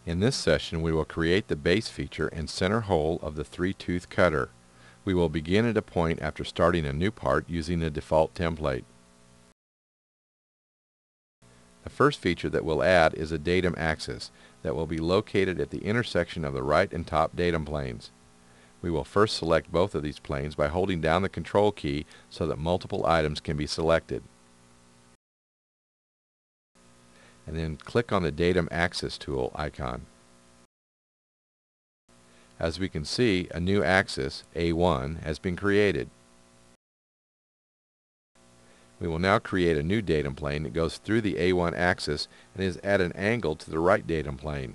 In this session, we will create the base feature and center hole of the 3-tooth cutter. We will begin at a point after starting a new part using the default template. The first feature that we'll add is a datum axis that will be located at the intersection of the right and top datum planes. We will first select both of these planes by holding down the Control key so that multiple items can be selected. And then click on the Datum Axis tool icon. As we can see, a new axis, A1, has been created. We will now create a new datum plane that goes through the A1 axis and is at an angle to the right datum plane.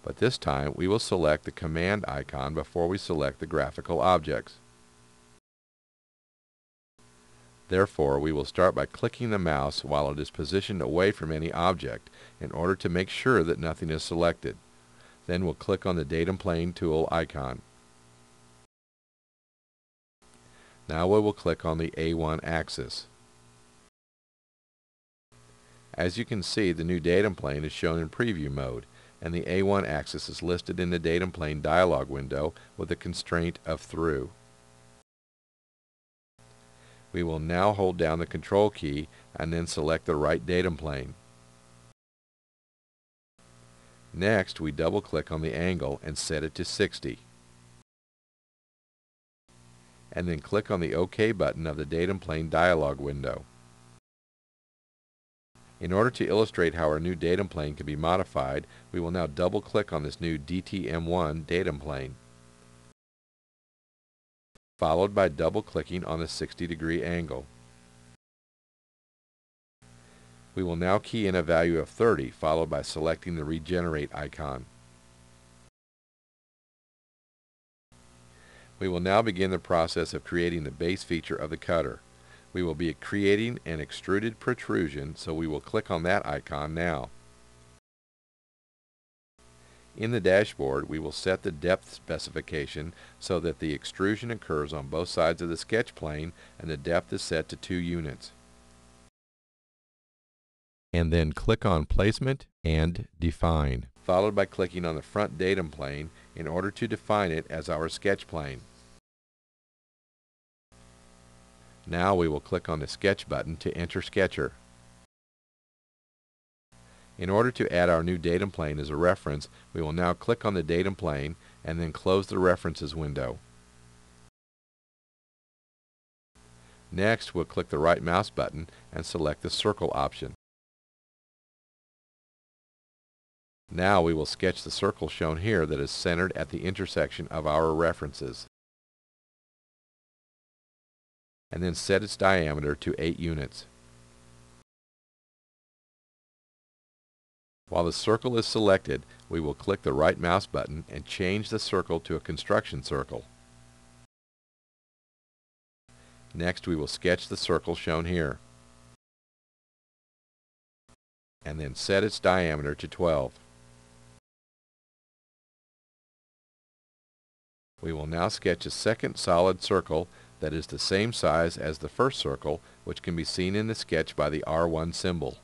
But this time we will select the command icon before we select the graphical objects. Therefore, we will start by clicking the mouse while it is positioned away from any object in order to make sure that nothing is selected. Then we'll click on the datum plane tool icon. Now we will click on the A1 axis. As you can see, the new datum plane is shown in preview mode, and the A1 axis is listed in the datum plane dialog window with the constraint of through. We will now hold down the Control key and then select the right datum plane. Next, we double-click on the angle and set it to 60. And then click on the OK button of the datum plane dialog window. In order to illustrate how our new datum plane can be modified, we will now double-click on this new DTM1 datum plane, followed by double-clicking on the 60-degree angle. We will now key in a value of 30, followed by selecting the Regenerate icon. We will now begin the process of creating the base feature of the cutter. We will be creating an extruded protrusion, so we will click on that icon now. In the dashboard, we will set the depth specification so that the extrusion occurs on both sides of the sketch plane and the depth is set to 2 units. And then click on Placement and Define, followed by clicking on the front datum plane in order to define it as our sketch plane. Now we will click on the Sketch button to enter Sketcher. In order to add our new datum plane as a reference, we will now click on the datum plane and then close the References window. Next, we'll click the right mouse button and select the Circle option. Now we will sketch the circle shown here that is centered at the intersection of our references, and then set its diameter to 8 units. While the circle is selected, we will click the right mouse button and change the circle to a construction circle. Next, we will sketch the circle shown here, and then set its diameter to 12. We will now sketch a second solid circle that is the same size as the first circle, which can be seen in the sketch by the R1 symbol.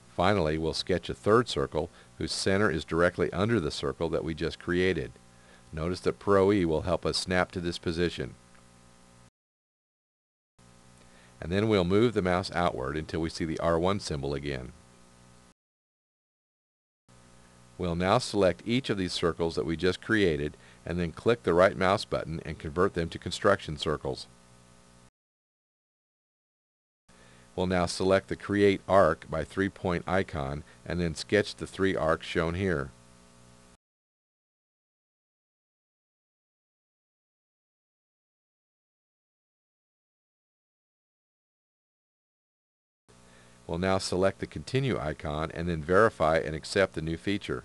Finally, we'll sketch a third circle whose center is directly under the circle that we just created. Notice that Pro E will help us snap to this position. And then we'll move the mouse outward until we see the R1 symbol again. We'll now select each of these circles that we just created and then click the right mouse button and convert them to construction circles. We'll now select the Create Arc by 3-point icon and then sketch the 3 arcs shown here. We'll now select the Continue icon and then verify and accept the new feature.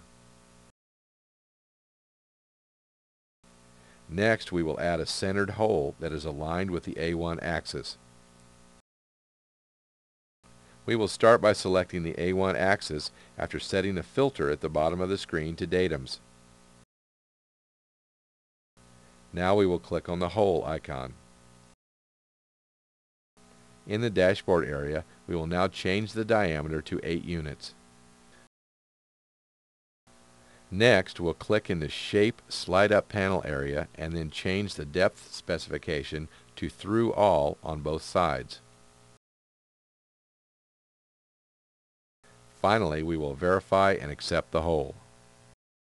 Next, we will add a centered hole that is aligned with the A1 axis. We will start by selecting the A1 axis after setting the filter at the bottom of the screen to datums. Now we will click on the hole icon. In the dashboard area, we will now change the diameter to 8 units. Next, we'll click in the Shape Slide Up panel area and then change the depth specification to Through All on both sides. Finally, we will verify and accept the hole.